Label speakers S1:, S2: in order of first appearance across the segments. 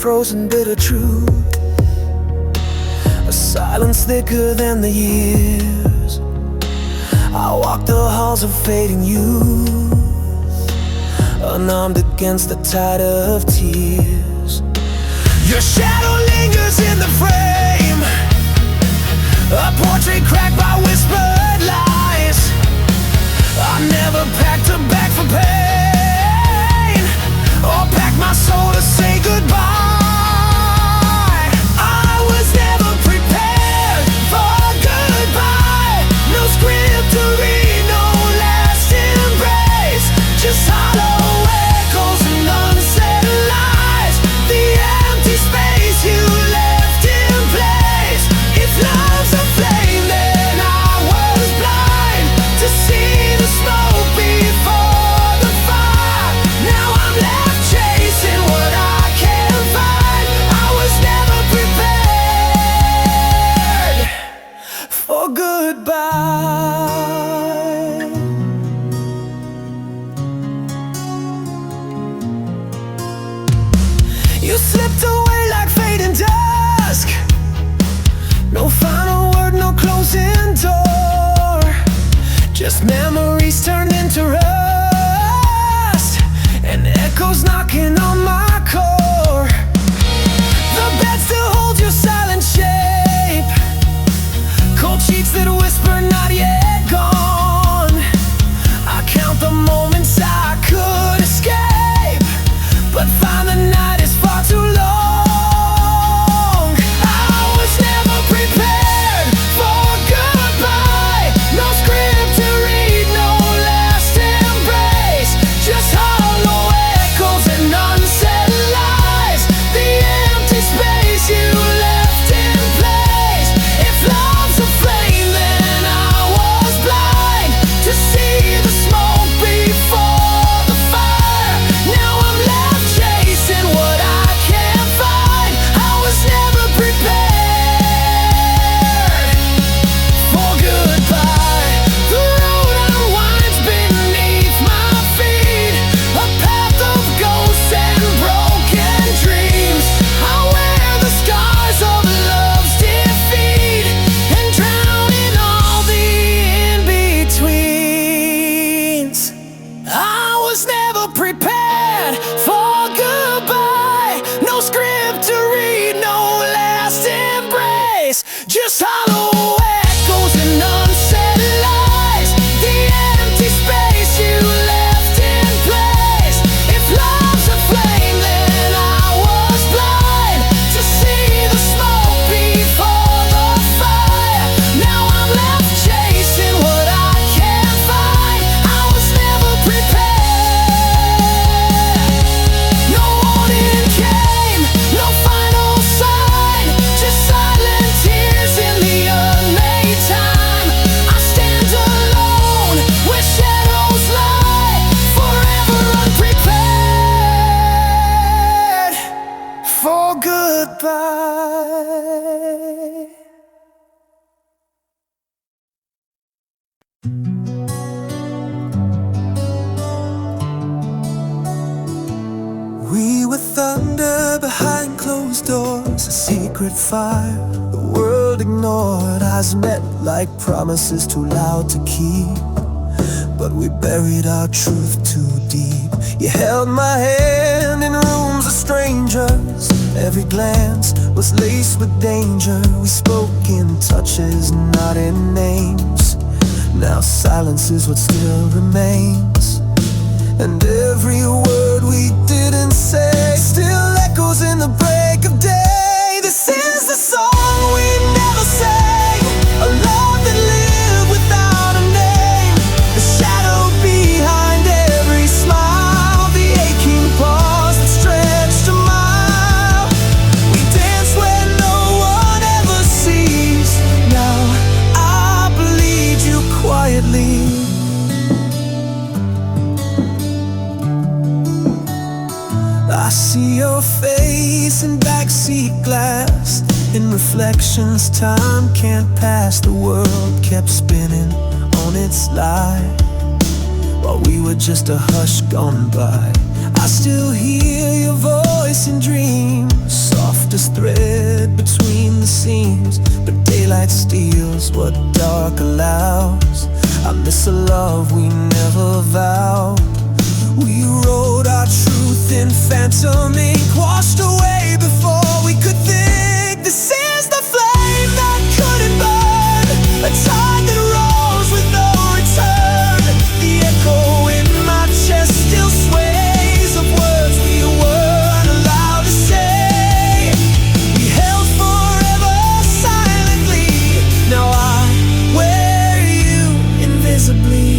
S1: frozen bitter truth, a silence thicker than the years. I walk the halls of fading youth, unarmed against the tide of tears. Your shadow lingers in the frame, a portrait cracked by whispered lies. I never packed a bag for pain, or packed my soul to say goodbye. I was never prepared for goodbye. No script to read, no last embrace, just hollow echoes and unsaid lies. The empty space you left in place. If love's a flame, then I was blind to see the smoke before the fire. Now I'm left chasing what I can't find. I was never prepared for goodbye. You slipped away like fading dusk. No final word, no closing door, just memories turned into rust, and echoes knocking on my core. The bed still holds your silent shape, cold sheets that whisper not yet gone. I count the moments I could escape, but find the night is far too long. Just hollow echoes and unsaid lies. The empty space you left in place. If love's a flame, then I was blind to see the smoke before the fire. Now I'm left chasing what I can't find. I was never prepared. No warning came, no final sign, just silent tears in the unmade time. I stand alone where shadows lie, forever unprepared for goodbye. We were thunder behind closed doors, a secret fire the world ignored. Eyes met like promises too loud to keep, but we buried our truth too deep. You held my hand in rooms of strangers. Every glance was laced with danger. We spoke in touches, not in names. Now silence is what still remains, and every word we didn't say still echoes in the break of day. This is the song we never sang, a love that lived without a name. The shadow behind every smile, the aching pause that stretched a mile. We dance where no one ever sees. Now I bleed you quietly. I see your face in backseat glass. In reflections, time can't pass. The world kept spinning on its lie, while we were just a hush gone by. I still hear your voice voice in dreams, softest thread between the seams. But daylight steals what dark allows. I miss a love we never vowed. We wrote our truth in phantom ink, washed away before we could think. This is the flame that couldn't burn, a tide that rolls with no return. The echo in my chest still sways of words we weren't allowed to say. We held forever silently. Now I wear you invisibly.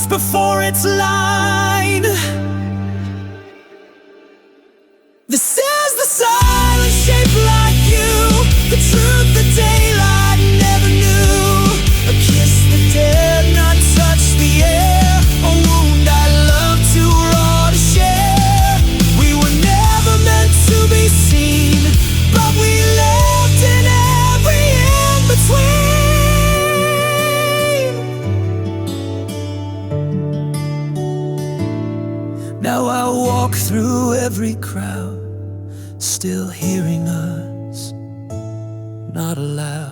S1: Before its line. This is the silence shaped like you, the truth that daylight never knew. A kiss that dared not touch the air, a wound I love too raw to share. We were never meant to be seen, but we lived in every in-between. Now I walk through every crowd, still hearing us, not aloud.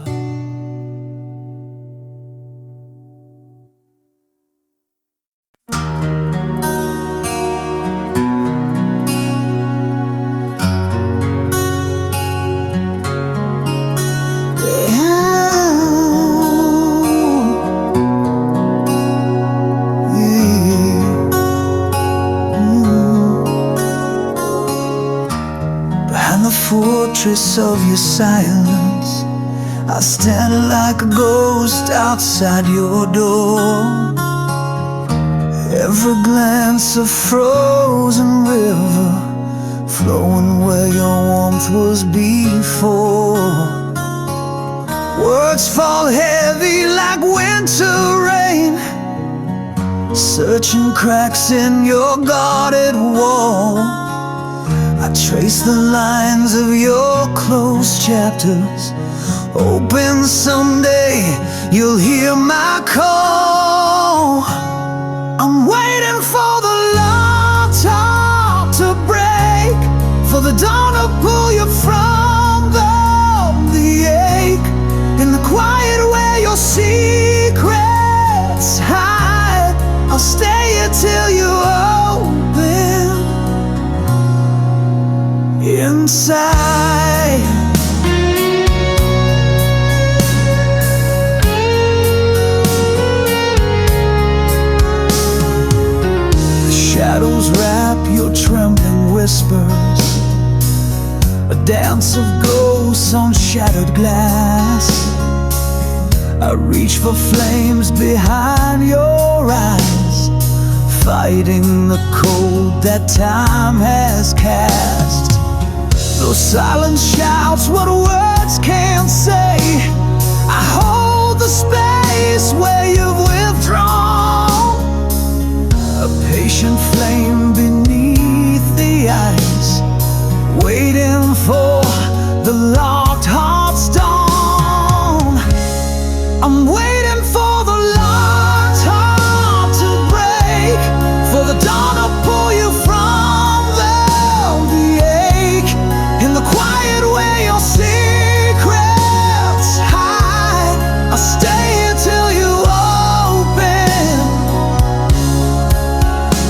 S1: Fortress of your silence, I stand like a ghost outside your door. Every glance a frozen river, flowing where your warmth was before. Words fall heavy like winter rain, searching cracks in your guarded wall. I trace the lines of your closed chapters, hoping someday you'll hear my call. I'm waiting for the long talk to break, for the dawn to pull you from the ache. In the quiet where your secrets hide, I'll stay here till you open inside. The shadows wrap your trembling whispers, a dance of ghosts on shattered glass. I reach for flames behind your eyes, fighting the cold that time has cast. Those silence shouts what words can't say. I hold the space where you've withdrawn, a patient flame beneath the ice, waiting for the locked heart's dawn. I'm waiting for the locked heart to break, for the dawn to pull you from the ache. In the quiet where your secrets hide, I'll stay here till you open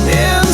S1: inside.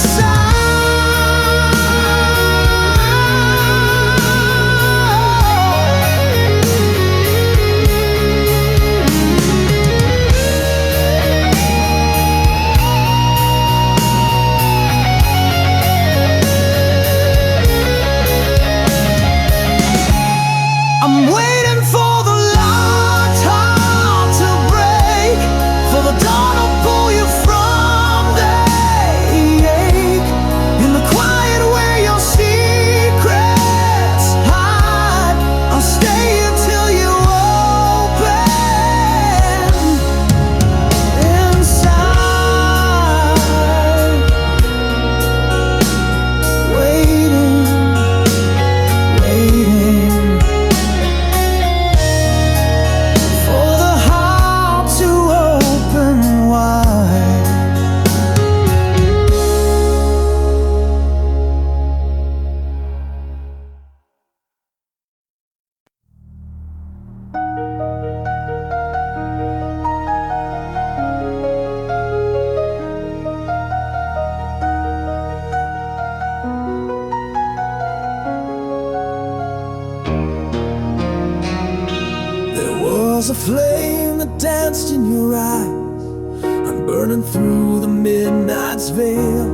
S1: was a flame that danced in your eyes, and burning through the midnight's veil.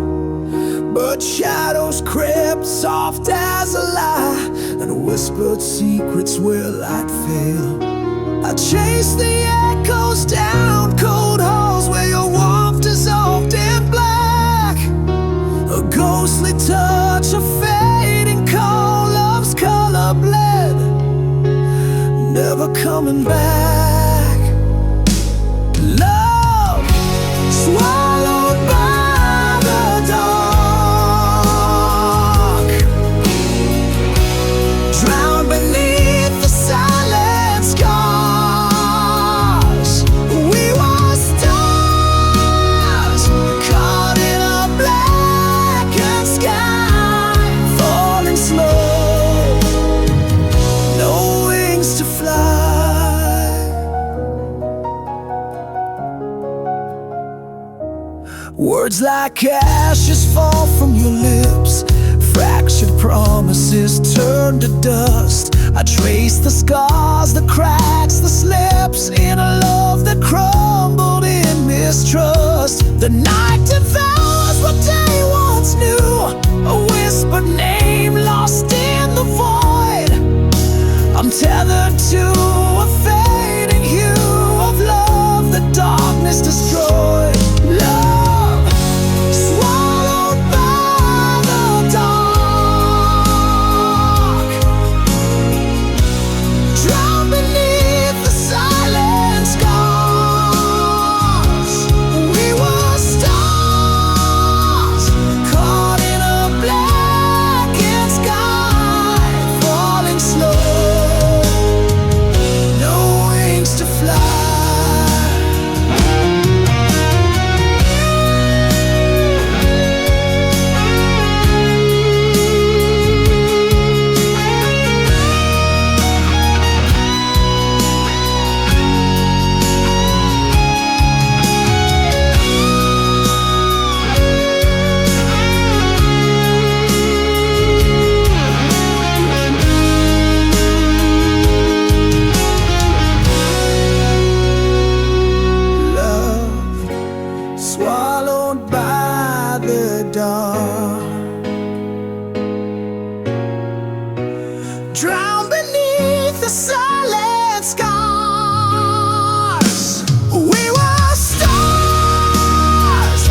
S1: But shadows crept soft as a lie, and whispered secrets where light failed. I chased the echoes down cold halls where your warmth dissolved in black. A ghostly touch of fading coal, love's color bled, never coming back. Love swallowed by the dark, drowned beneath the silent scars. We were stars caught in a blackened sky, falling slow, no wings to fly. Words like ashes fall from your lips, fractured promises turn to dust. I trace the scars, the cracks, the slips in a love that crumbled in mistrust. The night devours what day once knew, a whispered name lost in the void. I'm tethered to a fading hue of love the darkness destroyed. Love swallowed by the dark, drowned beneath the silent scars. We were stars caught in a blackened sky, falling slow, no wings to fly. Swallowed by the dark, drowned beneath the silent scars. We were stars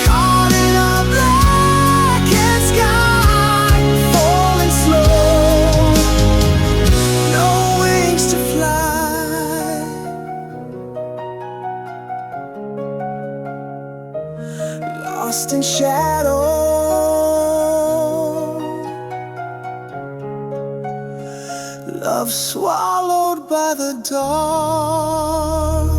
S1: caught in a blackened sky, falling slow, no wings to fly. Lost in shadow, love swallowed by the dark.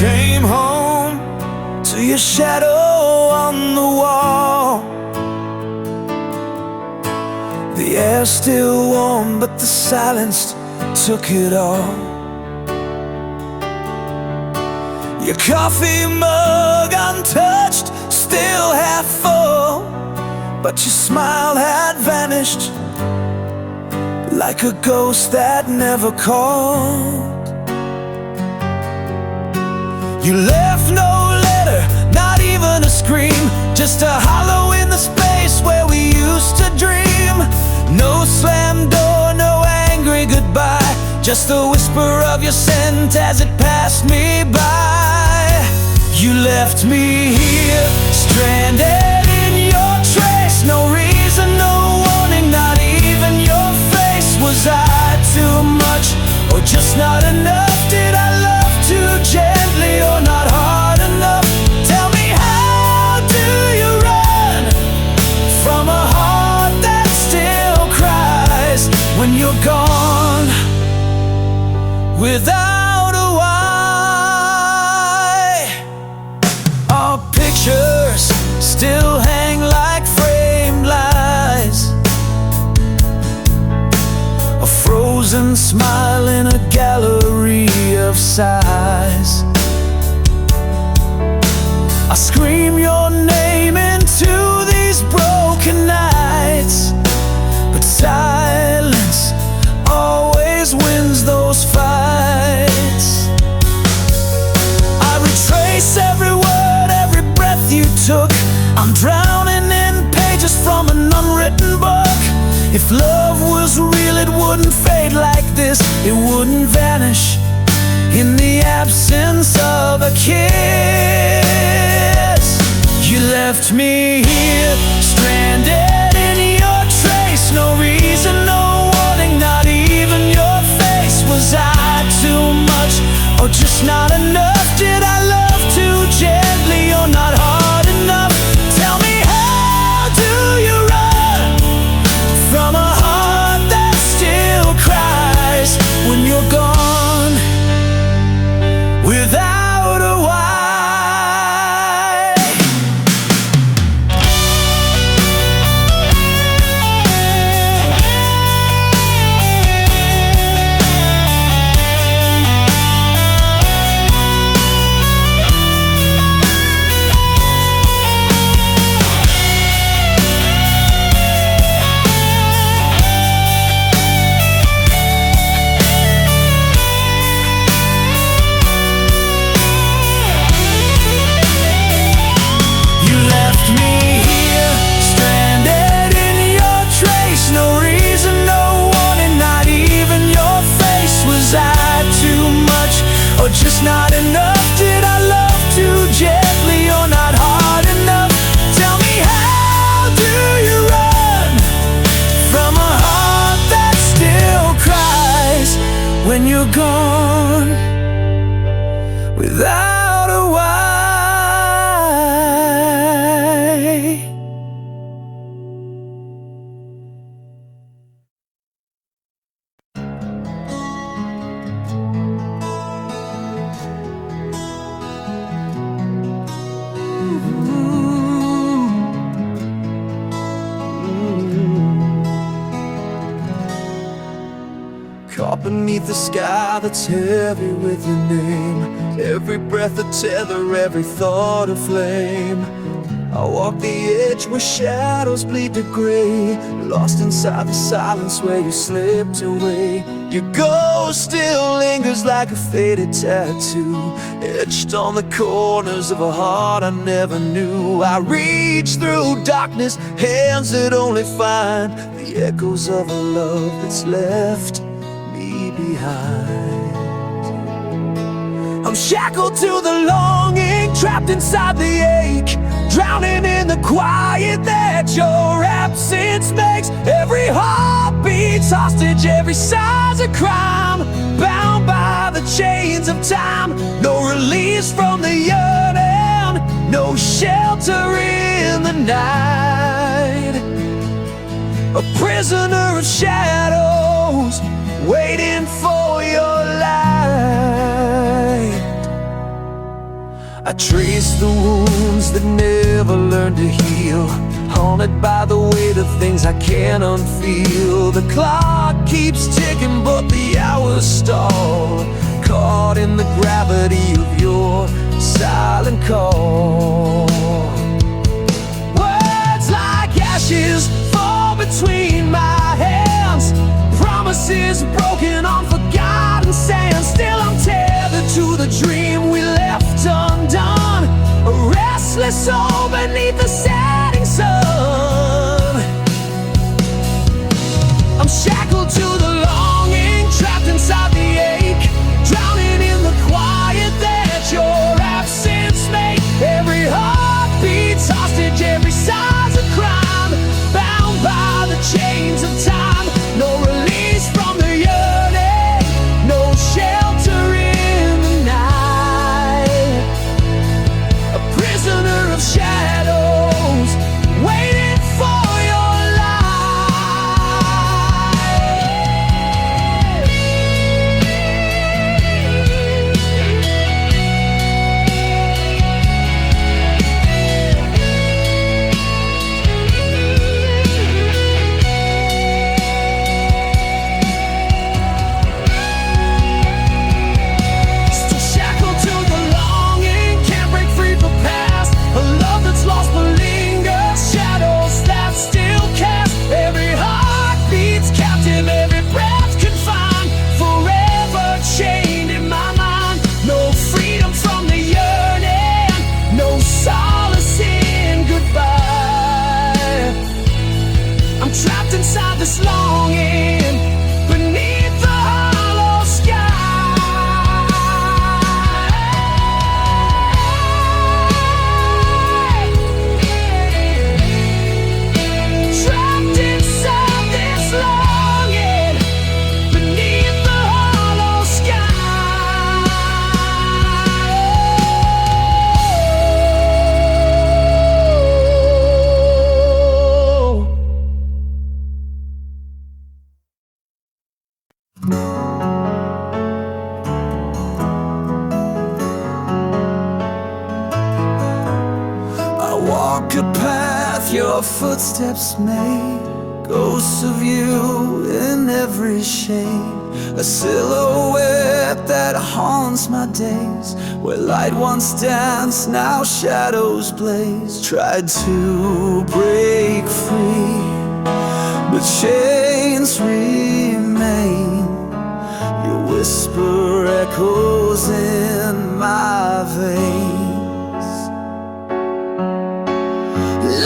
S1: Came home to your shadow on the wall. The air's still warm, but the silence took it all. Your coffee mug untouched, still half full, but your smile had vanished like a ghost that never called. You left no letter, not even a scream, just a hollow in the space where we used to dream. No slam door, no angry goodbye, just the whisper of your scent as it passed me by. You left me here, stranded in your trace. No reason, no warning, not even your face. Was I too much or just not enough? Did I love sighs. I scream your name into these broken nights, but silence always wins those fights. I retrace every word, every breath you took. I'm drowning in pages from an unwritten book. If love was real, it wouldn't fade like this. It wouldn't vanish in the absence of a kiss. You left me here, stranded in your trace. No reason, no warning, not even your face. Was I too much or just not enough? Did I love too gently or not hard enough? Tell me, how do you run from a heart that still cries when you're gone without a why? Or just not enough? Did I love too gently or not hard enough? Tell me, how do you run from a heart that still cries when you're gone without a why? Caught beneath the sky that's heavy with your name. Every breath a tether, every thought a flame. I walk the edge where shadows bleed to gray, lost inside the silence where you slipped away. Your ghost still lingers like a faded tattoo, etched on the corners of a heart I never knew. I reach through darkness, hands that only find the echoes of a love that's left me behind. I'm shackled to the longing, trapped inside the ache, drowning in the quiet that your absence makes. Every heartbeat's hostage, every sigh's a crime, bound by the chains of time. No release from the yearning, no shelter in the night. A prisoner of shadows, waiting for your light. I trace the wounds that never learned to heal, haunted by the weight of things I can't unfeel. The clock keeps ticking but the hours stall, caught in the gravity of your silent call. Words like ashes fall between my hands, promises broken on forgotten sand. Still I'm tethered to the dream we left undone, a restless soul beneath the setting sun. I'm shackled to the longing, trapped inside the ache, drowning in the quiet that your absence makes. Every heartbeat's hostage, every sigh's a crime, bound by the chains of time. No release from the yearning, no shelter in the night. A prisoner of shadows, your footsteps made, ghosts of you in every shade, a silhouette that haunts my days. Where light once danced, now shadows blaze. Tried to break free, but chains remain. Your whisper echoes in my veins.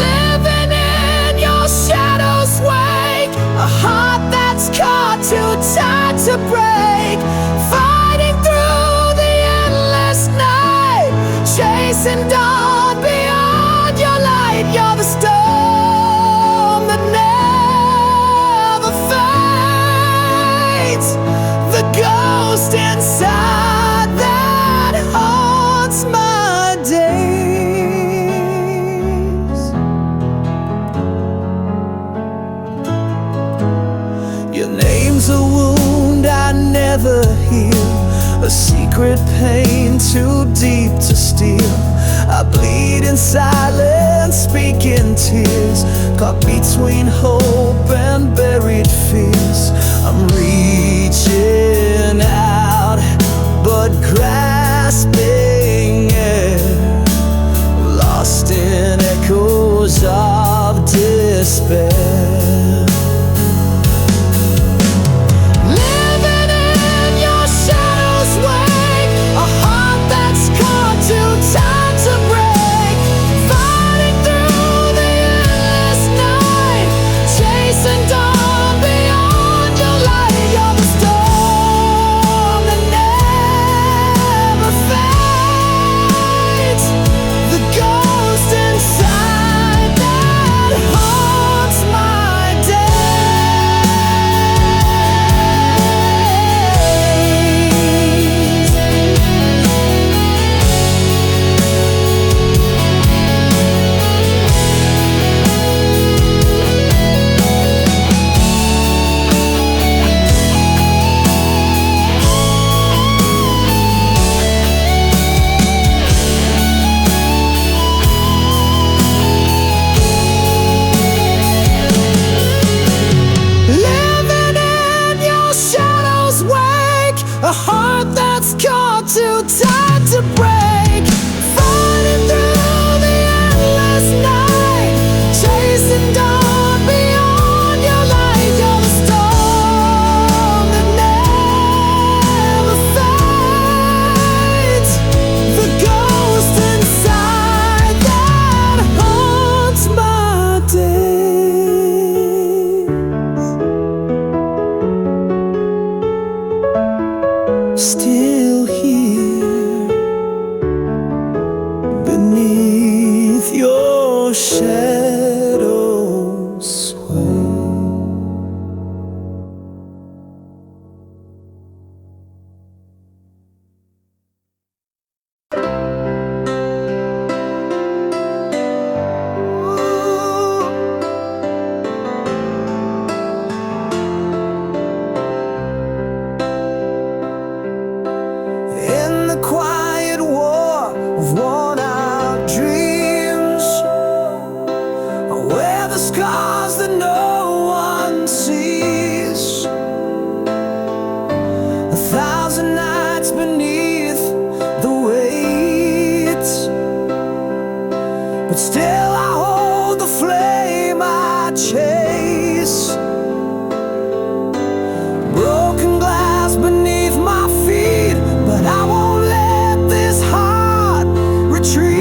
S1: Living in your shadow's wake, a heart that's caught too tight to break. Fighting through the endless night, chasing dawn beyond your light. You're the storm that never fades, the ghost inside that haunts my days. Your name's a wound I never heal, a secret pain too deep to steal. I bleed in silence, speak in tears, caught between hope and buried fears. I'm reaching out, but grasping air, lost in echoes of despair. Living in your shadow's wake, a heart that's caught too tight to break. Fighting through the endless night, chasing dawn beyond your light. You're the storm that never fades, the ghost inside that haunts my Living in your shadow's wake, a heart that's caught too tight to break. Fighting through the endless night, chasing dawn beyond your light. You're the storm that never fades, the ghost inside that haunts my days. Still here beneath your shadow's sway. In the quiet war of worn-out dreams, I wear the scars that no one sees. 1,000 nights beneath the weight, but still I hold the flame I chase. Broken glass beneath my feet, but I won't let this heart retreat.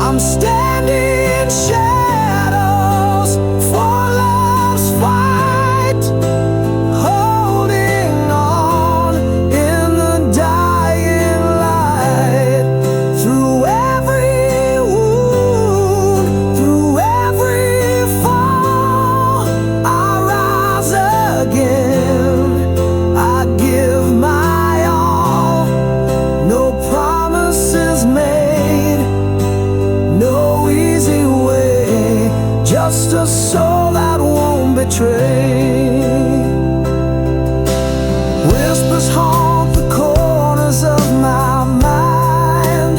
S1: I'm standing in shadows for love's fight, holding on in the dying light. Through every wound, through every fall, I rise again. I give my all. No promises made, no easy way, just a soul that won't betray. Whispers haunt the corners of my mind,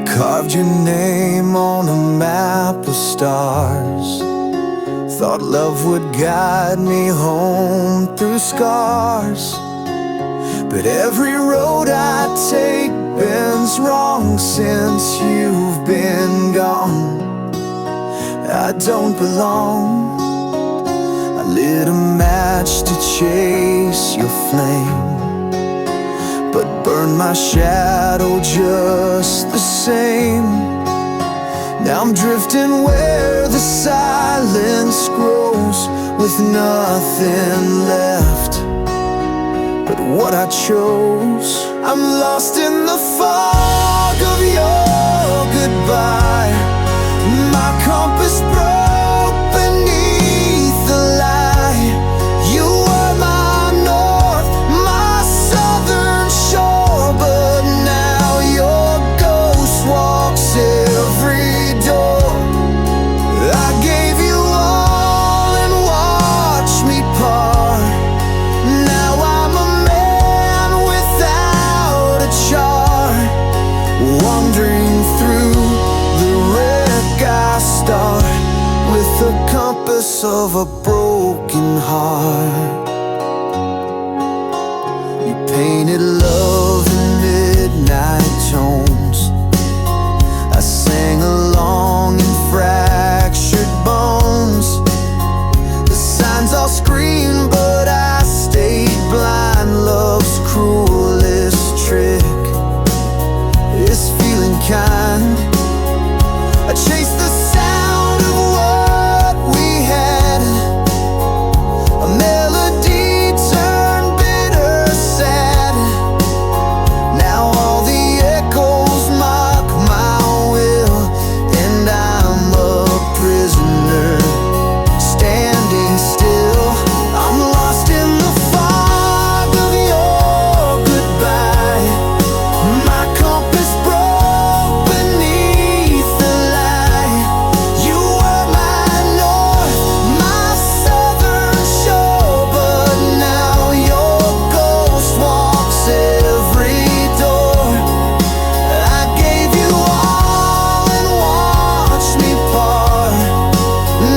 S1: Carved your name on a map of stars. Thought love would guide me home through scars. But every road I take bends wrong since you've been gone. I don't belong. I lit a match to chase your flame, but burned my shadow just the same. Now I'm drifting where the silence grows, with nothing left but what I chose. I'm lost in the fog of your goodbye. My compass broke beneath the light. You were my north, my southern shore, but now your ghost walks every door. I gave you all and watched me part. Now I'm a man without a chart, wandering through the wreck I start, with the compass of a broken heart. You painted love in midnight tones. I sang along in fractured bones. The signs all scream, but I stayed blind. Love's cruelest trick is feeling kind. I chased the sound of what we had. A melody turned bitter sad. Now all the echoes mock my will, and I'm a prisoner standing still. I'm lost in the fog of your goodbye. My compass broke beneath the light. You were my north, my southern shore, but now your ghost walks every door. I gave you all and watched me part.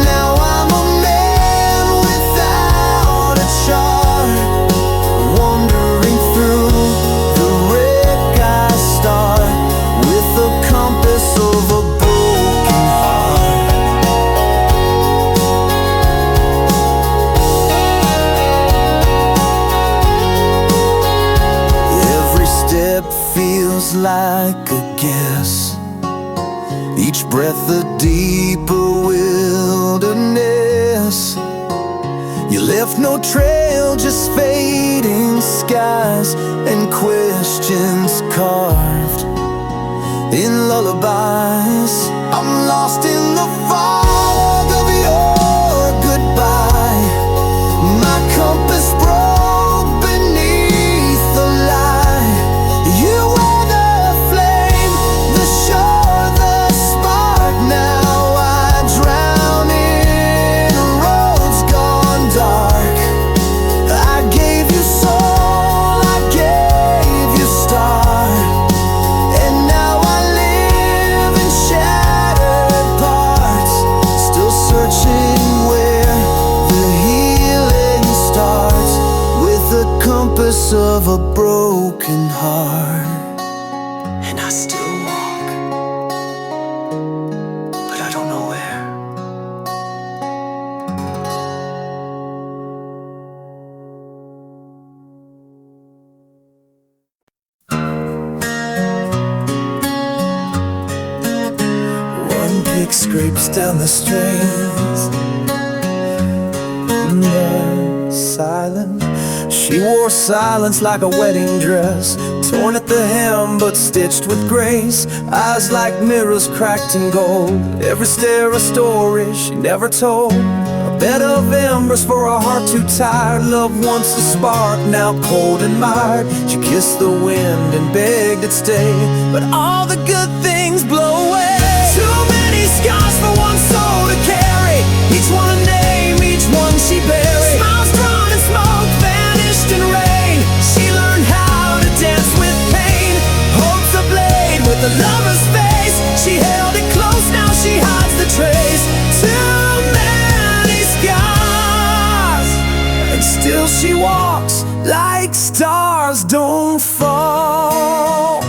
S1: Now I'm a man without a chart, wandering through the wreck I start, with the compass of a broken heart. Every step feels like a guess, each breath a deeper wilderness. You left no trail, just fading skies and questions carved in lullabies. I'm lost in the fog of your goodbye. My compass broke beneath the light. You were the flame, the shore, the spark. Now I drown in roads gone dark. I gave you soul, I gave you star, and now I live in shattered parts, still searching where the healing starts, with the compass of a broken heart. And I still walk, but I don't know where. One pick scrapes down the strings. Silent. She wore silence like a wedding dress, torn at the hem but stitched with grace. Eyes like mirrors cracked in gold. Every stare a story she never told. A bed of embers for a heart too tired. Love once a spark, now cold and mired. She kissed the wind and begged it stay, but all the good things blow away. Too many scars for one soul to carry, each one a name, each one she buried. Smiles drawn in smoke, vanished in rain. She learned how to dance with pain. Hope's a blade with a lover's face. She held it close, now she hides the trace. Too many scars, and still she walks like stars don't fall.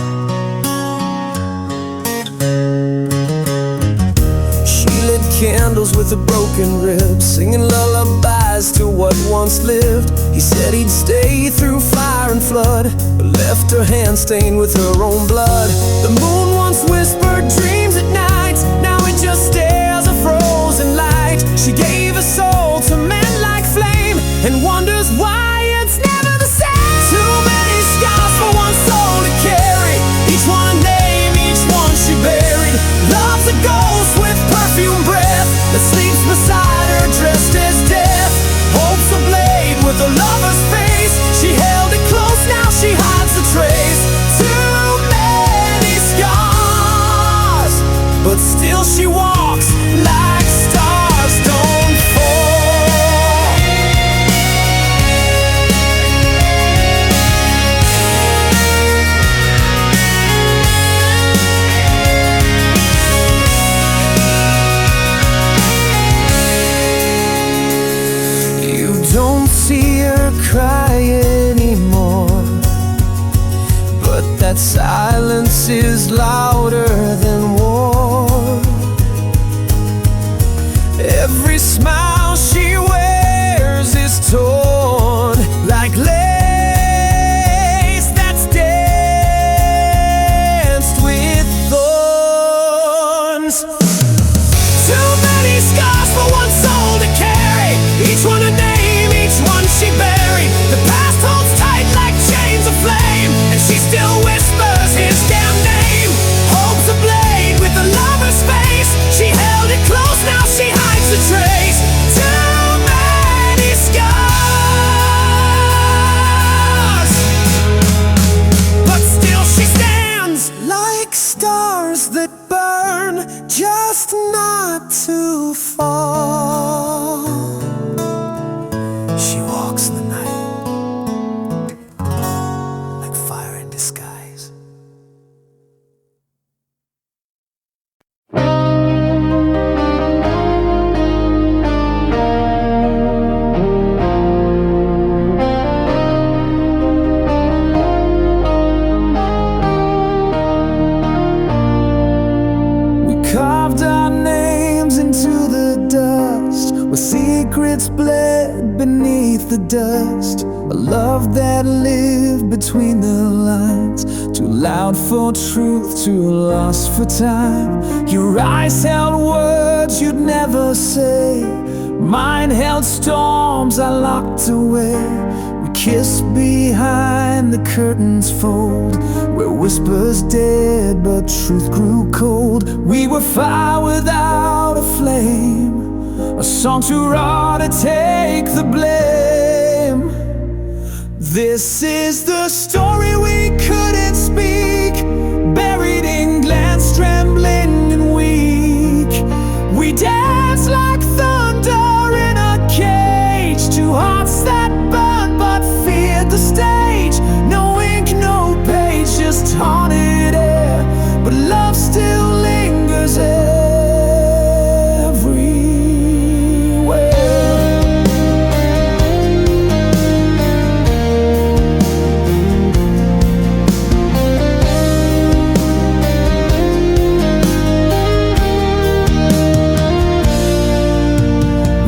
S1: She lit candles with a broken rib, singing lullabies to what once lived. He said he'd stay through fire and flood, but left her hand stained with her own blood. The moon once whispered dreams at night, now it just stares a frozen light. She gave her soul to men like flame, and wonders why it's never the same. Too many scars for one soul to carry, each one a name, each one she buried. Love's a ghost with perfume breath that sleeps beside her dressed as death. Hope's a blade with a lover's face. She held it close, now she hides the trace. Too many scars, but still she walks like stars don't fall. You don't see her cry anymore, but that silence is louder than war. Every smile she wears is torn like lace that's danced with thorns. Too many scars for one soul to carry, each one a name, each one she buried. The past holds tight like chains of flame, and she still whispers his damn name. Hope's a blade with a lover's face. She held it close, now she hides the trace. Too many scars, but still she stands like stars that burn, just not to fall. She walks in the night like fire in disguise. We carved our names into the dust, with secrets bled beneath the dust. A love that lived between the lines, too loud for truth, too lost for time. Your eyes held words you'd never say, mine held storms I locked away. We kissed behind the curtains fold, where whispers dead but truth grew cold. We were fire without a flame, a song too raw to take the blame. This is the story we couldn't speak, buried in glance, trembling and weak. We danced like thunder in a cage, two hearts that burned but feared the stage. No ink, no page, just haunted air, but love still lingers everywhere.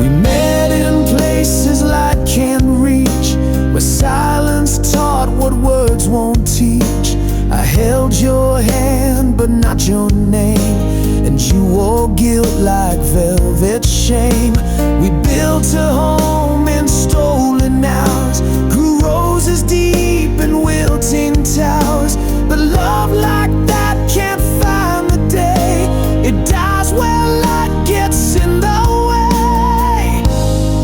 S1: We met in places light can't reach, where silence taught what words won't teach. I held your hand but not your name, and you wore guilt like velvet shame. We built a home in stolen hours, grew roses deep in wilting towers. But love like that can't find the day, it dies where light gets in the way.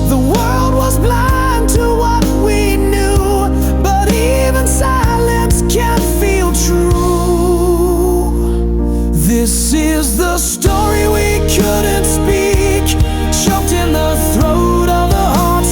S1: The world was blind to what we knew, but even silence can feel true. This is the story we couldn't speak, choked in the throat of the heart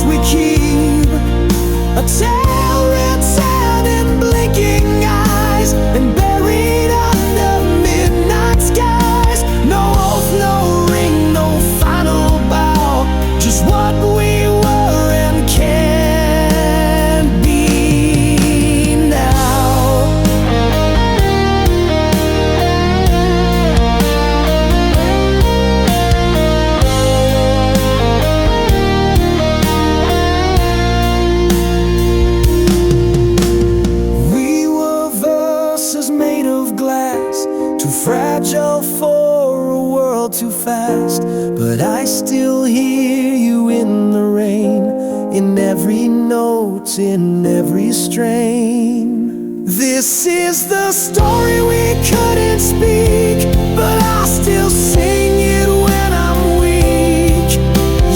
S1: fragile for a world too fast, but I still hear you in the rain, in every note, in every strain. This is the story we couldn't speak, but I still sing it when I'm weak.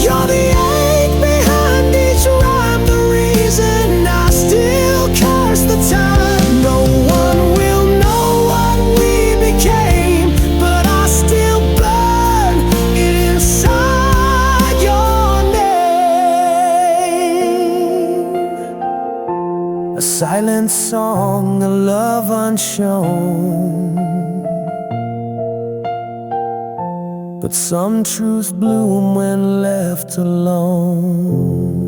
S1: You're the ache behind each rhyme, the reason I still curse the time. No one will know what we became, but I still burn inside your name. A silent song, a love unshown, but some truths bloom when left alone.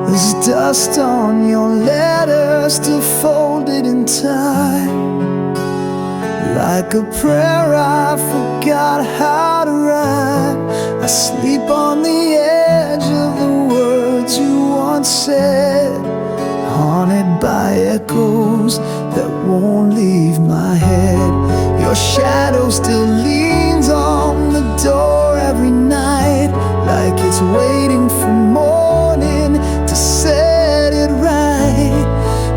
S1: There's dust on your letters, still folded in time, like a prayer I forgot how to write. I sleep on the edge of the words you once said, haunted by echoes that won't leave my head. Your shadow still leans on the door every night, like it's waiting for morning to set it right.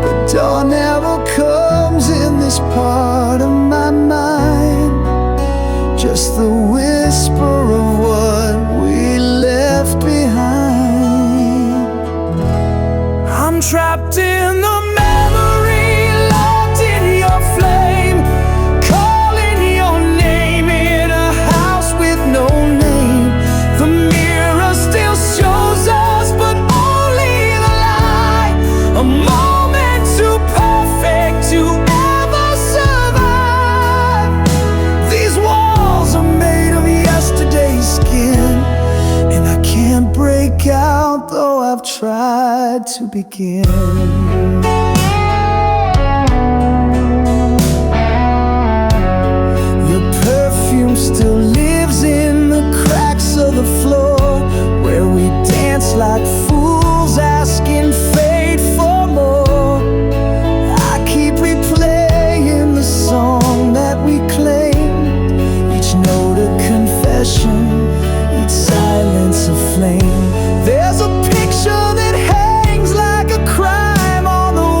S1: But dawn never comes in this part of my mind, just the whisper of what we left behind. I'm trapped in the memory, locked in your flame, calling your name in a house with no name. The mirror still shows us, but only the lie, a moment too perfect to ever survive. These walls are made of yesterday's skin, and I can't break out, though I've tried to begin. Your perfume still lives in the cracks of the floor, where we dance like fools, asking fate for more. I keep replaying the song that we claimed, each note a confession, each silence a flame. There's a picture that hangs like a crime on the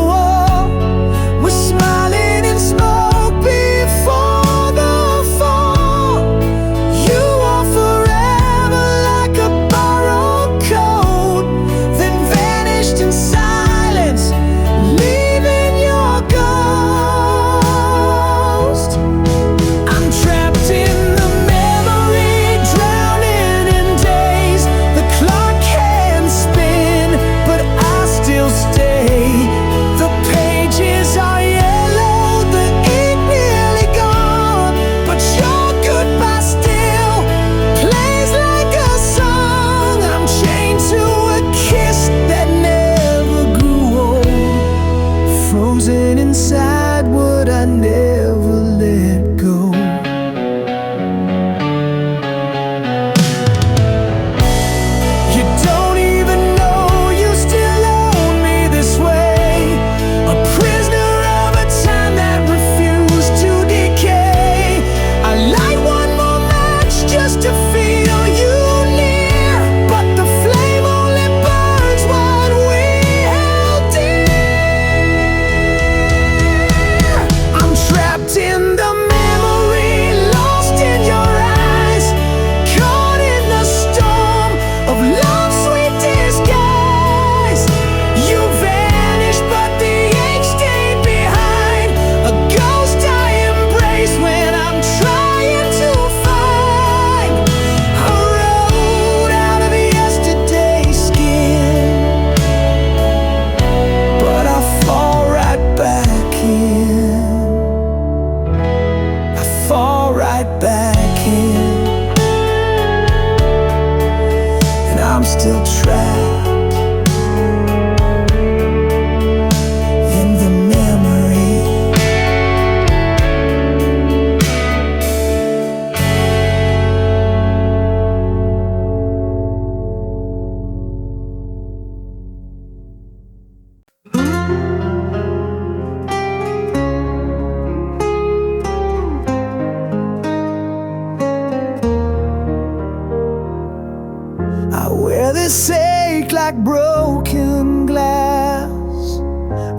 S1: memories ache like broken glass,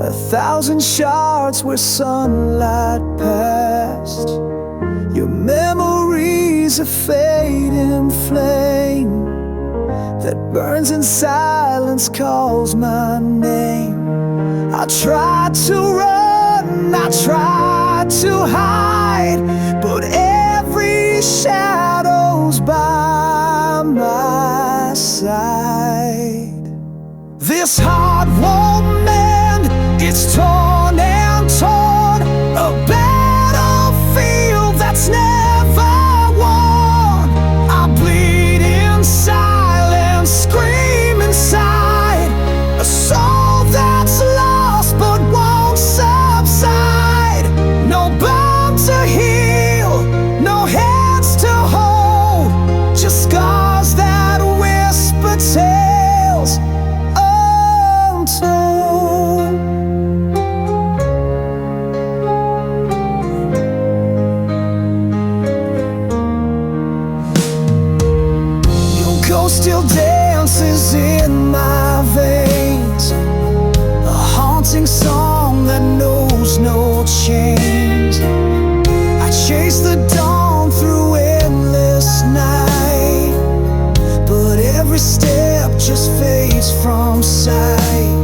S1: 1,000 shards where sunlight passed. Your memories a fading flame that burns in silence, calls my name. I tried to run, I tried to hide, but every shadow's by my side. This heart won't mend, it's torn and torn, a battlefield that's never won. I bleed in silence, scream inside, a soul that's lost but won't subside. No bone to heal, no hands to hold, just scars that whisper tales untold. Your ghost still dances in my veins, a haunting song that knows no change. I chase the dawn through endless night, but every step just fades from sight.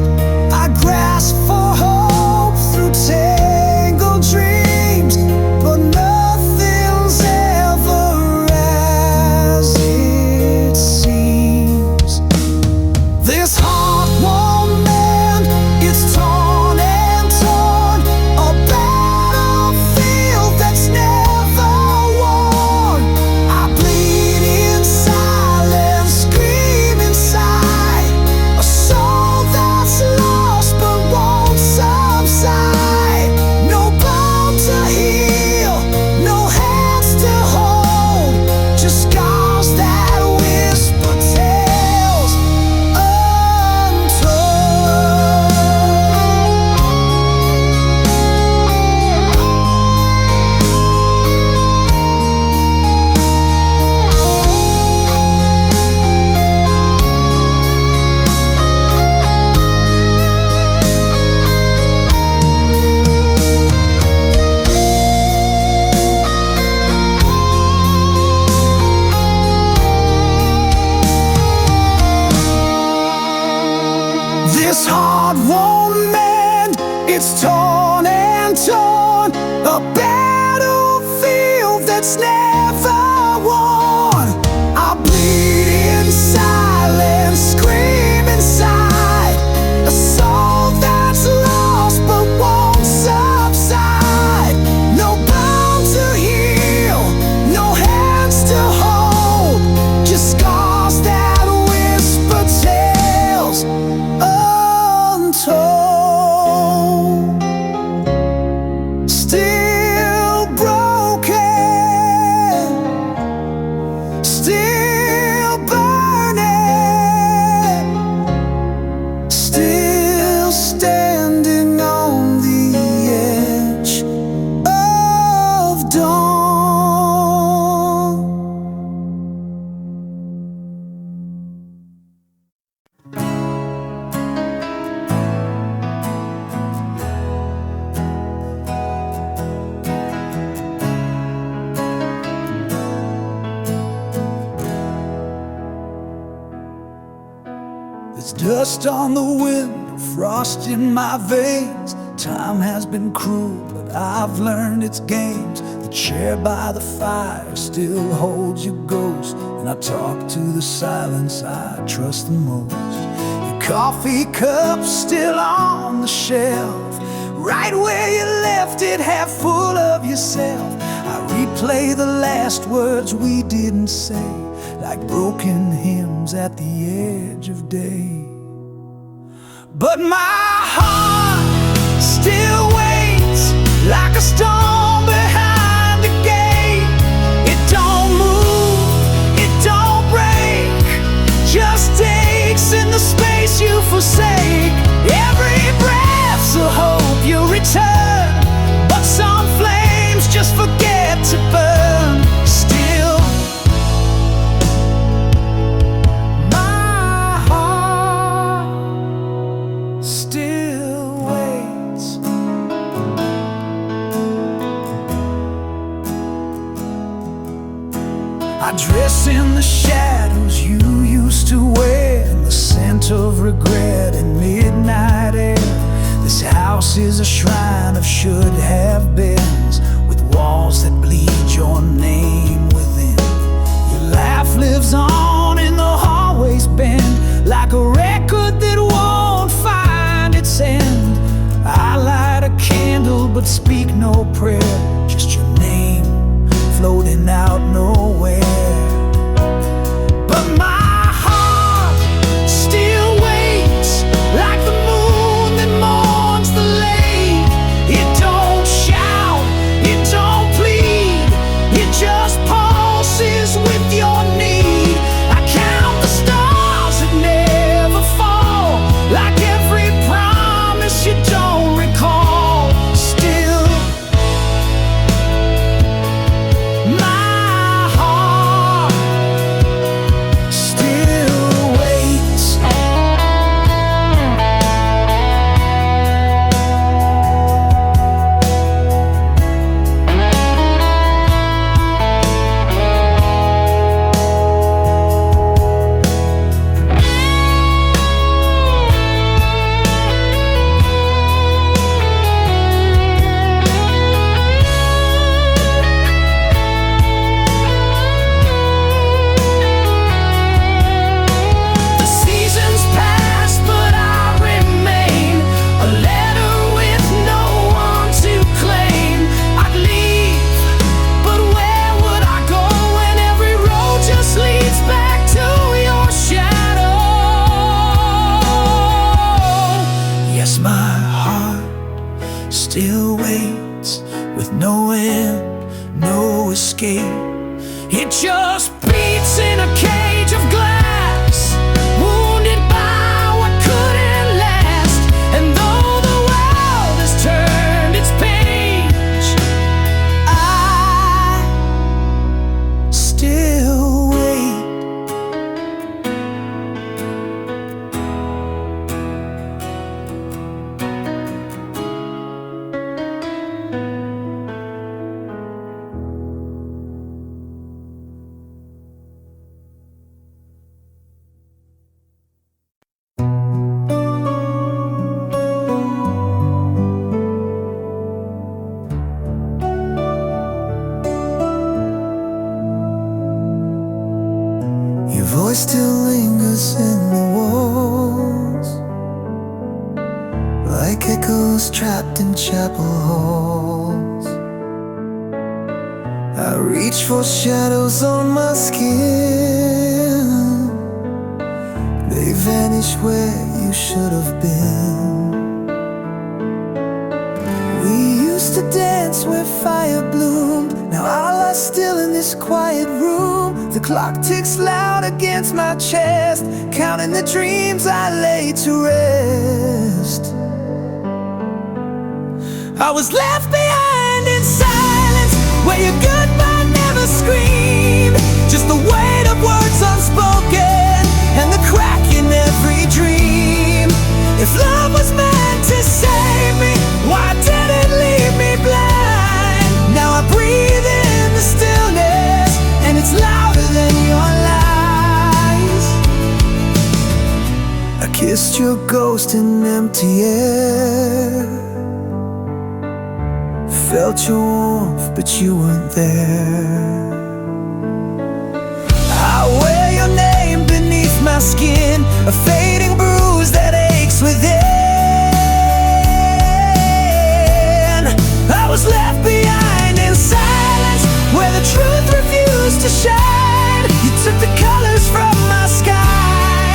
S1: I grasp for hope through tangled dreams, but nothing's ever as it seems. This heart won't mend, it's torn and torn, a battlefield that's never won. I bleed in silence, scream inside, a soul that's lost but won't subside. No bone to heal, no hands to hold, just scars that whisper tales untold. This heart won't mend, it's torn and torn, a battlefield that's never won. I bleed in silence, scream inside, a soul that's lost but won't subside. No bone to heal, no hands to hold, just scars that whisper tales untold. Still broken, still burning, still standing on the edge of dawn. There's dust on the wind, frost in my veins. Time has been cruel, but I've learned its games. The chair by the fire still holds your ghost, and I talk to the silence I trust the most. Your coffee cup's still on the shelf, right where you left it, half full of yourself. I replay the last words we didn't say, like broken hymns at the edge of day. But my heart still waits like a stone behind the gate. It don't move, it don't break, just aches in the space you forsake. Every breath's a hope you'll return, but some flames just forget to burn. Still, my I dress in the shadows you used to wear, and the scent of regret in midnight air. This house is a shrine of should-have-beens, with walls that bleed your name within. Your laugh lives on in the hallways bend, like a record that won't find its end. I light a candle but speak no prayer, just your name floating out nowhere. But my heart still waits, like the moon that mourns the lake. It don't shout, it don't plead, it just pulses with your need. I count the stars that never fall, like every promise you don't recall. Still, my heart still waits. The seasons pass, but I remain, a letter with no one to claim. I'd leave, but where would I go when every road just leads back to your shadow? Yes, my heart still waits, with no end, no escape. It just beats in a cage of glass, wounded by what couldn't last. And though the world has turned its page, I still wait. Your voice still lingers in the walls, like echoes trapped in chapel halls. I reach for shadows on my skin, they vanish where you should have been. We used to dance where fire bloomed, now I lie still in this quiet room. The clock ticks loud against my chest, counting the dreams I lay to rest. I was left behind in silence, where your goodbye never screamed, just the weight of words unspoken and the crack in every dream. If love was meant to save me, why did it leave me blind? Now I breathe in the stillness, and it's louder than your lies. I kissed your ghost in empty air, felt your warmth, but you weren't there. I wear your name beneath my skin, a fading bruise that aches within. I was left behind in silence, where the truth refused to shine. You took the colors from my sky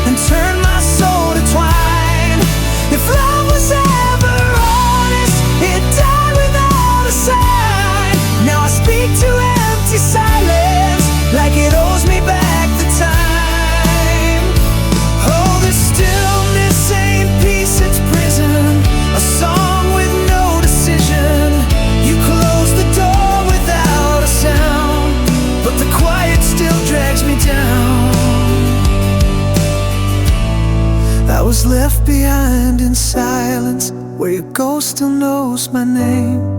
S1: and turned my soul to twine. If love was ever honest, it died without a sign. Now I speak to empty silence, like it owes me back the time. Oh, this stillness ain't peace, it's prison, a song with no decision. You close the door without a sound, but the quiet still drags me down. I was left behind in silence, where your ghost still knows my name.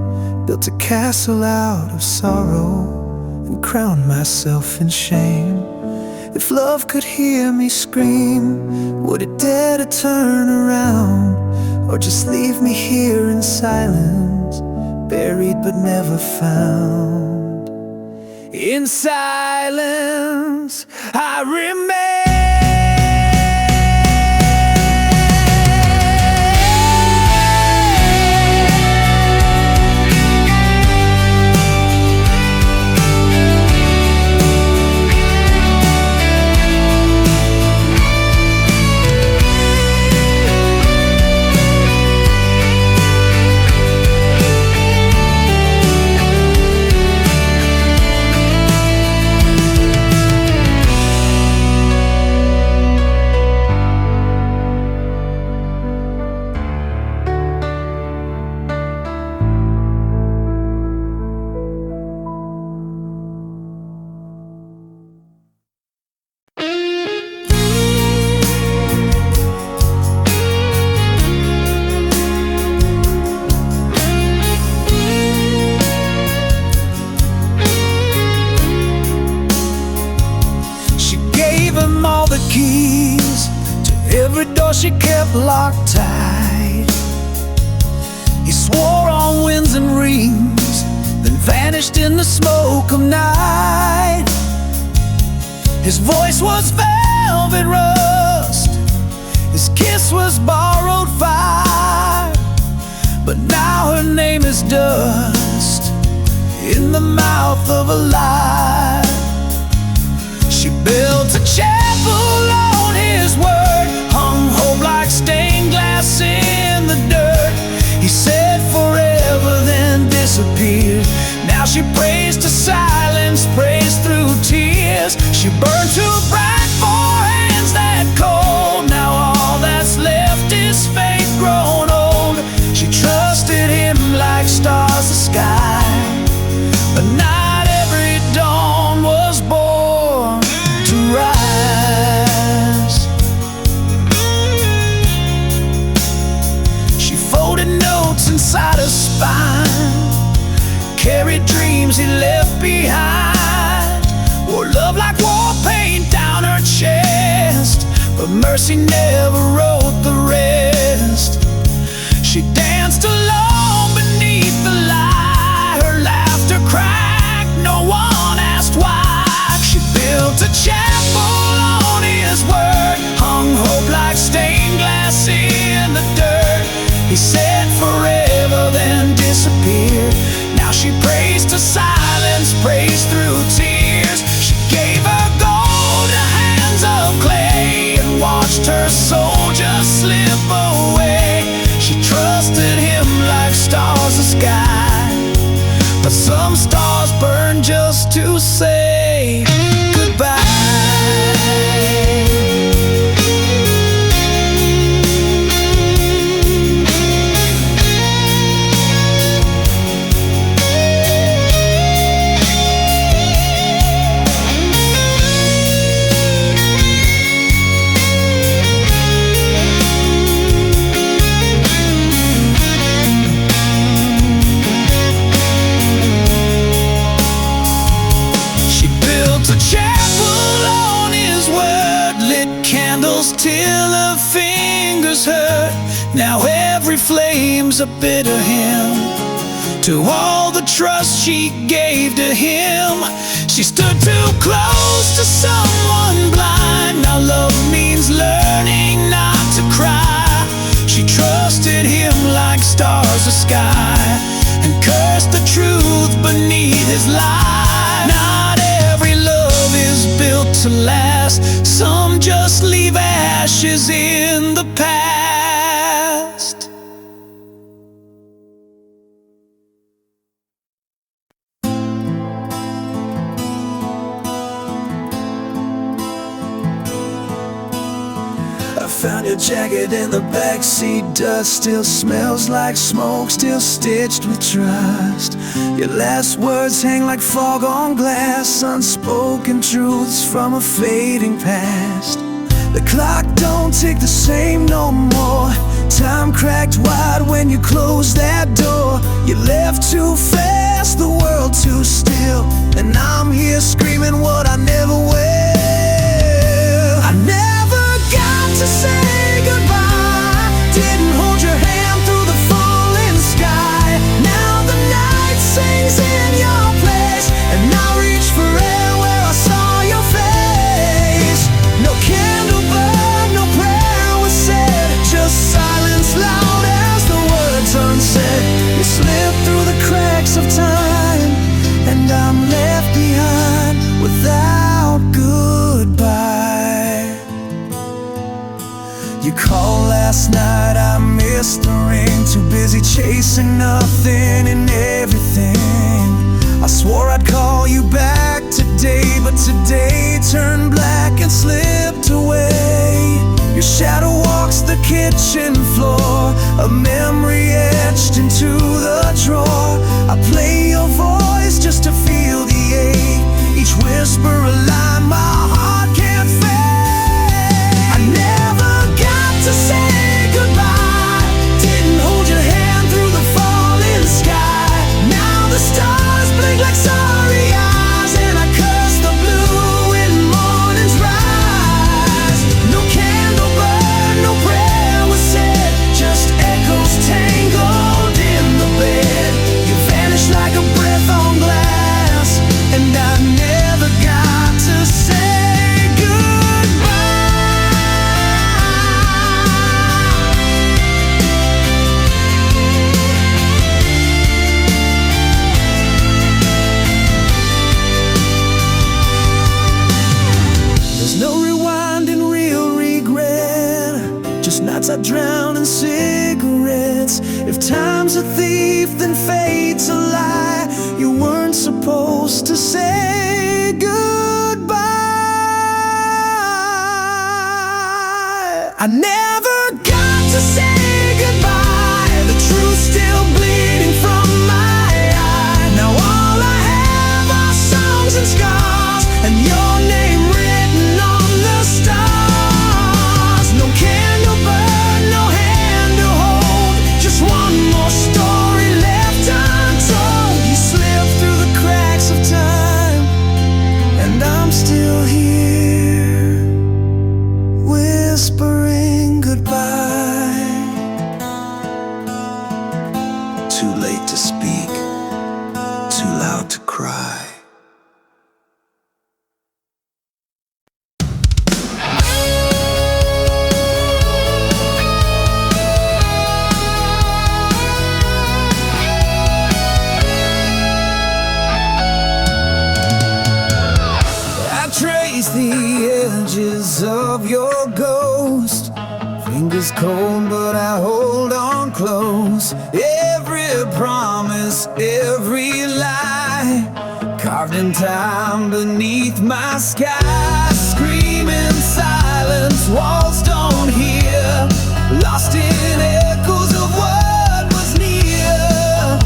S1: Built a castle out of sorrow, and crown myself in shame. If love could hear me scream, would it dare to turn around, or just leave me here in silence, buried but never found? In silence I remain. Keys to every door she kept locked tight. He swore on winds and rings, then vanished in the smoke of night. His voice was velvet rust, his kiss was borrowed fire, but now her name is dust in the mouth of a lie. She built a chapel on his word, hung hope like stained glass in the dirt. He said forever, then disappeared. Now she prays to silence, prays through tears. She burned too bright for hands that cold. Now all that's left is faith grown old. She trusted him like stars the sky, but not every dawn was born to rise. She folded notes inside her spine, carried dreams he left behind, wore love like war paint down her chest, but mercy never wrote the rest. She danced alone beneath the light, her laughter cracked, no one asked why. She built a chapel on his word, hung hope like stained glass in the dirt. He said forever, then disappeared. Now she prays to silence, prays through tears. She gave her gold to hands of clay and watched her soul just slip away. She trusted him like stars the sky, but some stars burn just to say goodbye. Till her fingers hurt. Now every flame's a bitter hymn to all the trust she gave to him. She stood too close to someone blind. Now love means learning not to cry. She trusted him like stars the sky, and cursed the truth beneath his lie. Not every love is built to last. Some just leave ashes in the past. I found your jacket in the backseat. Dust still smells like smoke, still stitched with trust. Your last words hang like fog on glass, unspoken truths from a fading past. The clock don't tick the same no more. Time cracked wide when you closed that door. You left too fast, the world too still. and I'm here screaming what I never will. I never got to say goodbye, didn't hold your hand through the falling sky. Now the night sings in your place, and I reach for air where I saw your face. No candle burned, no prayer was said, just silence loud as the words unsaid. You slip through the cracks of time, and I'm left behind without goodbye. You called last night, I missed the ring. Too busy chasing nothing and everything. I swore I'd call you back today, but today turned black and slipped away. Your shadow walks the kitchen floor, a memory etched into the drawer. I play your voice just to feel the ache, each whisper a line my heart can't fake. I never got to say goodbye, didn't hold your hand through the falling sky. Now the stars blink like sorry eyes, and I curse the blue when mornings rise. No candle burned, no prayer was said, just echoes tangled in the bed. You vanished like a breath on glass, and I never got to say goodbye. There's no rewinding, real regret, just nights I drown in cigarettes. If time's a thief, then fate's a lie. You weren't supposed to say goodbye. I never got to say goodbye, the truth still bleeding from my eye. Now all I have are songs and scars, and your name written on the stars. No candle burn, no hand to hold, just one more story left untold. You slip through the cracks of time, and I'm still here, whispering goodbye. Too late to speak, too loud to cry. I trace the edges of your ghost, fingers cold but I hold on close. Every promise, every lie, carved in time beneath my sky. Screaming silence, walls don't hear, lost in echoes of what was near.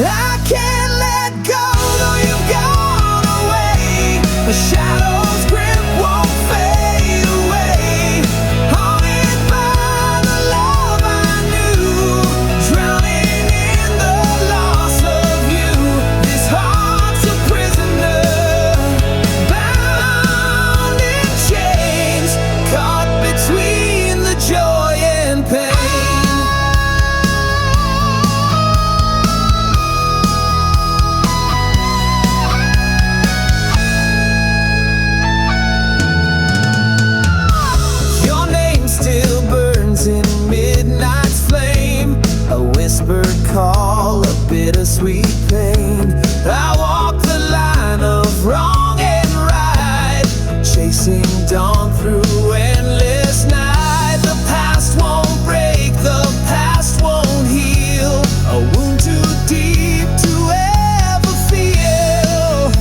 S1: I can't let go though you've gone away. The shadow's grip won't fade away, haunted by the love I knew, drowning in the loss of you. This heart's a prisoner, bound in chains, caught between the joy and pain. Your name still burns in midnight's flame, a whispered call, a bittersweet pain. I walk the line of wrong and right, chasing dawn through endless night. The past won't break, the past won't heal, a wound too deep to ever feel.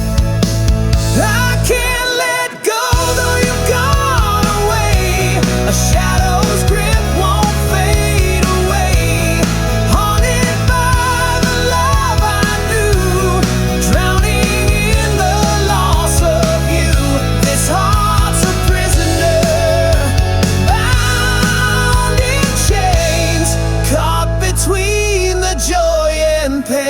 S1: I can't let go though you've gone away. A shadow's grip won't fade away, haunted by the love I knew, drowning in the loss of you. This heart's a prisoner, bound in chains, caught between the joy and pain.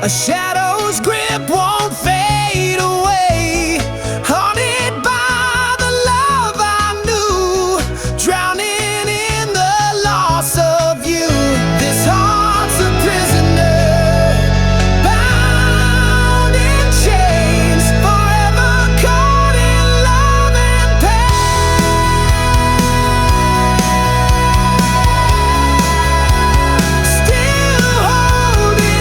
S1: A shadow's grip won't fade away, haunted by the love I knew, drowning in the loss of you. This heart's a prisoner, bound in chains, forever caught in love and pain. Still holding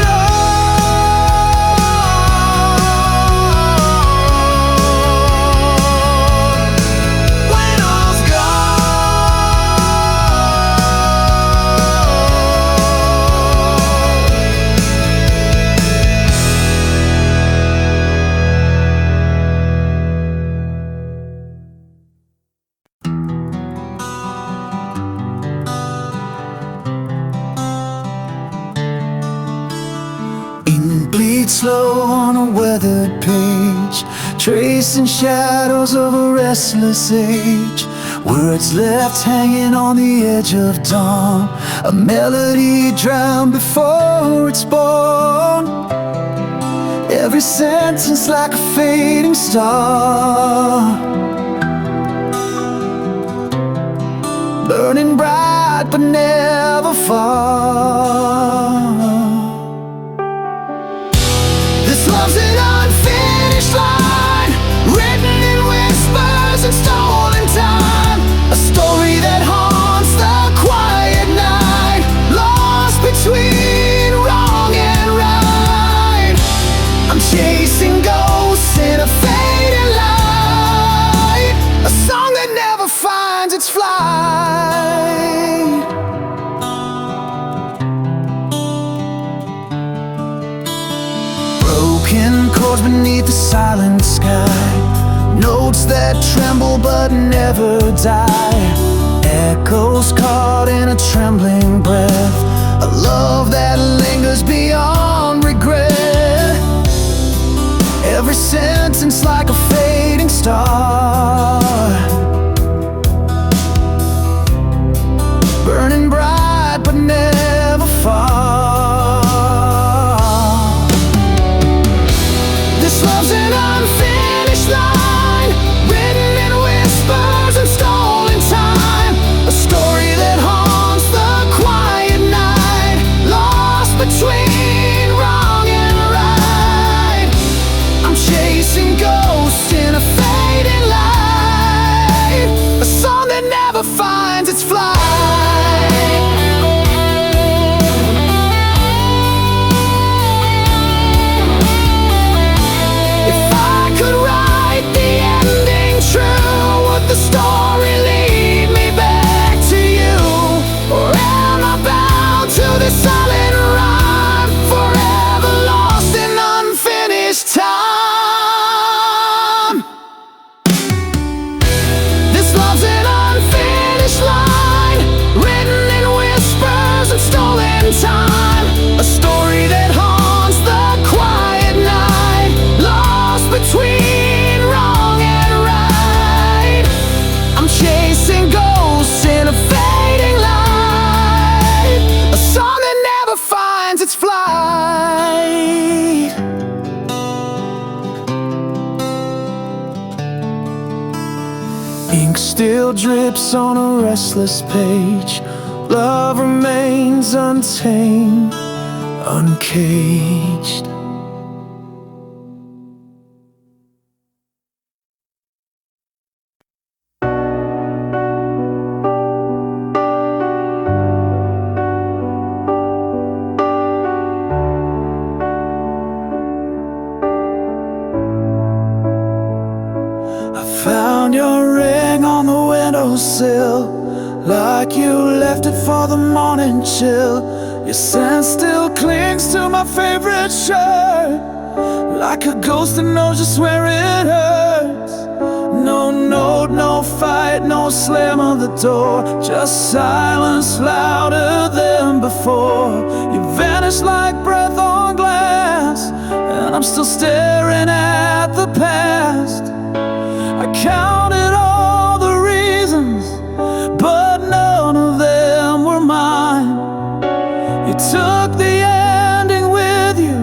S1: when all's ink bleeds slow on a weathered page, tracing shadows of a restless age. Words left hanging on the edge of dawn, a melody drowned before it's born. Every sentence like a fading star, burning bright but never far. This love's an unfinished line, written in whispers and stolen time. A story that haunts the quiet night, lost between wrong and right. I'm chasing ghosts in a fading light, a song that never finds its flight. Broken chords beneath the silent sky, notes that tremble but never die. Echoes caught in a trembling breath, a love that lingers beyond regret. Every sentence like a fading star, burning bright but never far. This love's an unfinished line, written in whispers and stolen time. A story that haunts the quiet night, lost between wrong and right. I'm chasing ghosts in a fading light, a song that never finds its flight. Would the story lead me back to you, or am I bound to this silent rhyme, forever lost in unfinished time? This love's an unfinished line, written in whispers and stolen time. A story that haunts the quiet night, lost between wrong and right. I'm chasing ghosts in a fading light, a song that never finds its flight. Ink still drips on a restless page, love remains untamed, uncaged. Found your ring on the windowsill, like you left it for the morning chill. Your scent still clings to my favorite shirt, like a ghost that knows just where it hurts. No note, no fight, no slam of the door, just silence louder than before. You vanished like breath on glass, and I'm still staring at the past. I counted all the reasons, but none of them were mine. You took the ending with you,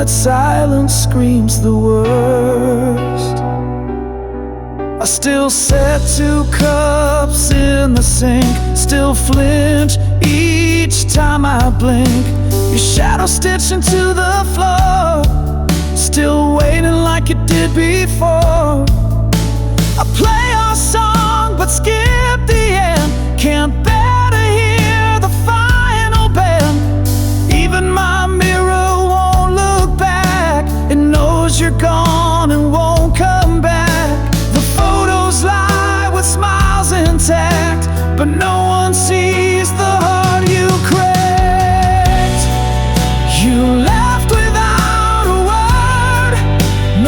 S1: that silence screams the worst. I still set 2 cups in the sink, still flinch each time I blink. Your shadow stitched into the floor, still waiting like it did before. I play our song but skip the end, can't bear to hear the final bend. Even my mirror won't look back, it knows you're gone and won't come back. The photos lie with smiles intact, but no one sees the heart you cracked. You left without a word,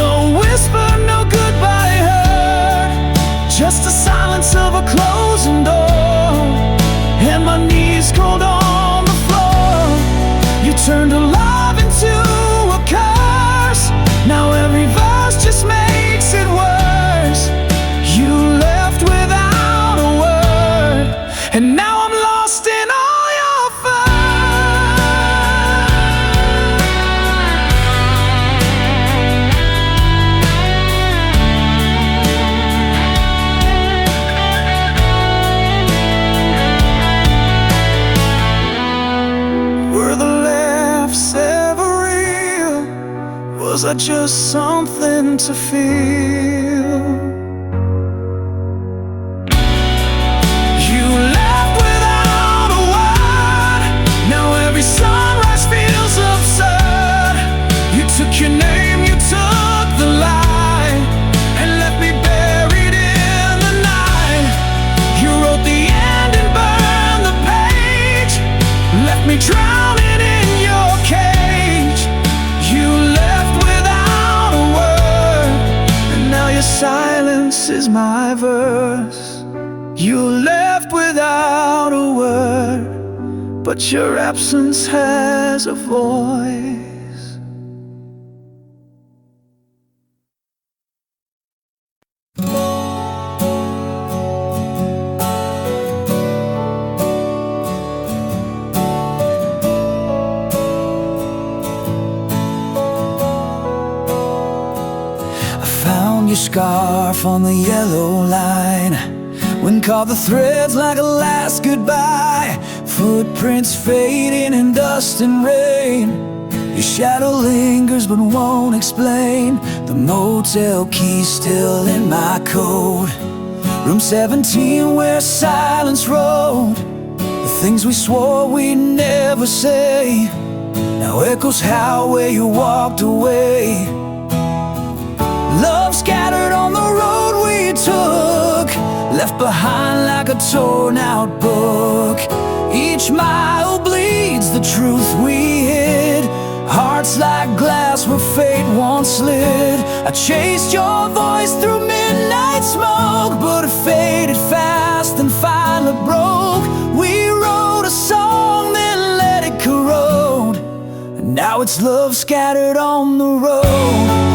S1: no whisper, no goodbye heard, just the silence of a closing door, and my knees cold on the floor. You turned a love into a curse, now every verse just makes it worse. You left without a word, and now I'm lost in all your fun. Were the laughs ever real? Was I just something to feel? You left without a word, now every sunrise feels absurd. You took your name, you took the light, and left me buried in the night. You wrote the end and burned the page, left me drowning in your cage. You left without a word, and now your silence is my verse. You left without a word, but your absence has a voice. I found your scarf on the yellow line, when caught the threads like a last goodbye. Footprints fading in dust and rain, your shadow lingers but won't explain. The motel key still in my coat, room 17 where silence rode. The things we swore we'd never say now echoes how where you walked away. Love scattered on the road we took, left behind like a torn out book. Each mile bleeds the truth we hid, hearts like glass where fate once slid. I chased your voice through midnight smoke, but it faded fast and finally broke. We wrote a song then let it corrode, and now it's love scattered on the road.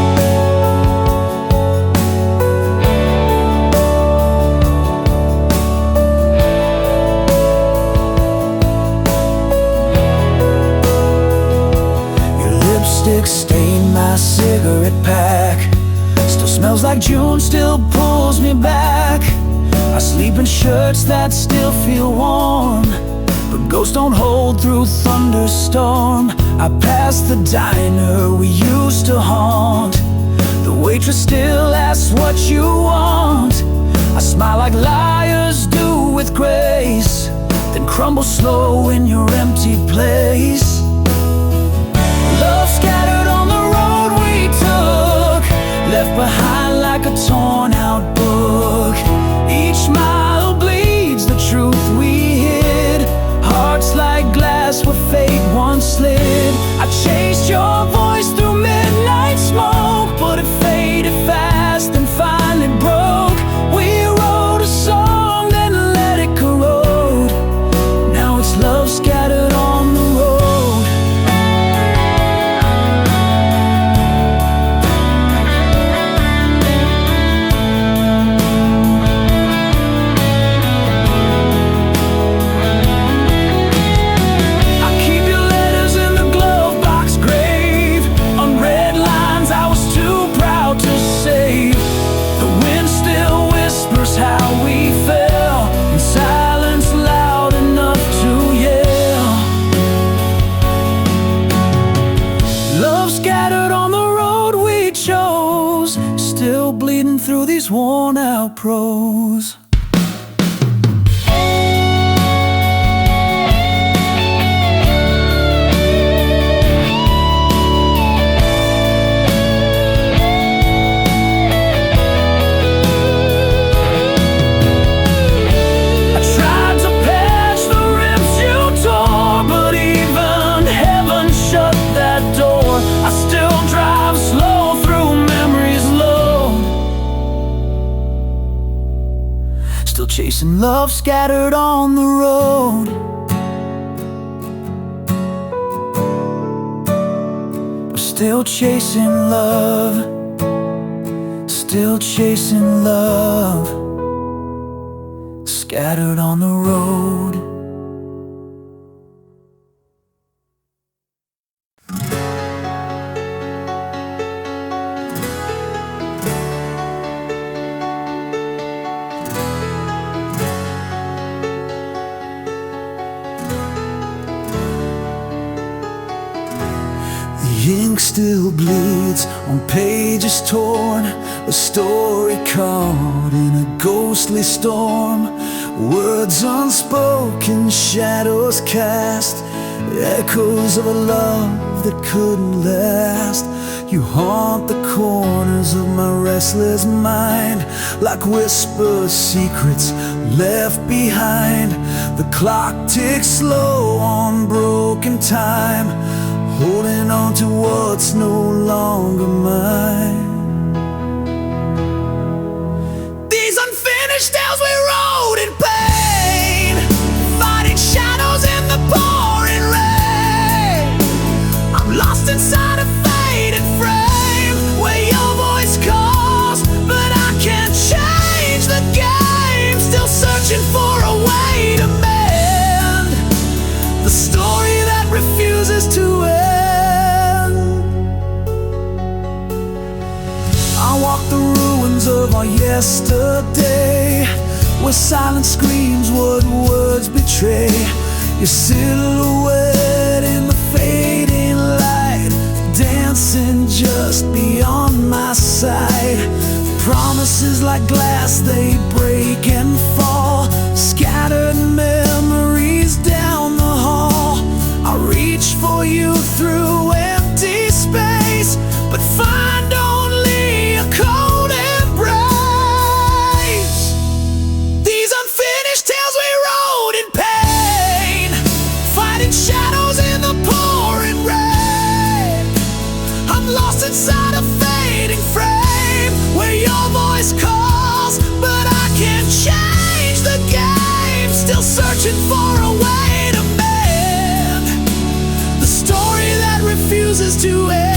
S1: Stained my cigarette pack, still smells like June, still pulls me back. I sleep in shirts that still feel warm, but ghosts don't hold through thunderstorm. I pass the diner we used to haunt, the waitress still asks what you want. I smile like liars do with grace, then crumble slow in your empty place. Love scattered on the road we took, left behind like a torn out book. Each mile bleeds the truth we hid, hearts like glass where fate once slid. I chased your voice through midnight smoke, but it faded fast and finally broke. We wrote a song then let it corrode, now it's love scattered on the road. chasing love scattered on the road. We're still chasing love, still chasing love, scattered on the road. The ink still bleeds on pages torn, a story caught in a ghostly storm. Words unspoken, shadows cast, echoes of a love that couldn't last. You haunt the corners of my restless mind, like whispered secrets left behind. The clock ticks slow on broken time, holding on to what's no longer mine. These unfinished tales we wrote in pain, fighting shadows in the pouring rain. I'm lost inside a faded frame where your voice calls, but I can't change the game. Still searching for a way to mend the story that refuses to end. I walk the ruins of our yesterday, where silence screams what words betray. Your silhouette in the fading light, dancing just beyond my sight. Promises like glass, they break and fall, scattered memories down the hall. I reach for you through empty space, but find only a cold embrace. These unfinished tales we wrote in pain, fighting shadows in the pouring rain. I'm lost inside a fading frame where your voice calls, but I can't change the game. Still searching for a way to mend the story that refuses to end.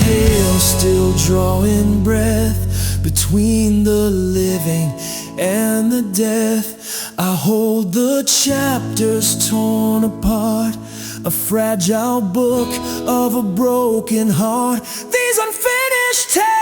S1: Tale still drawing breath between the living and the death. I hold the chapters torn apart, a fragile book of a broken heart. These unfinished tales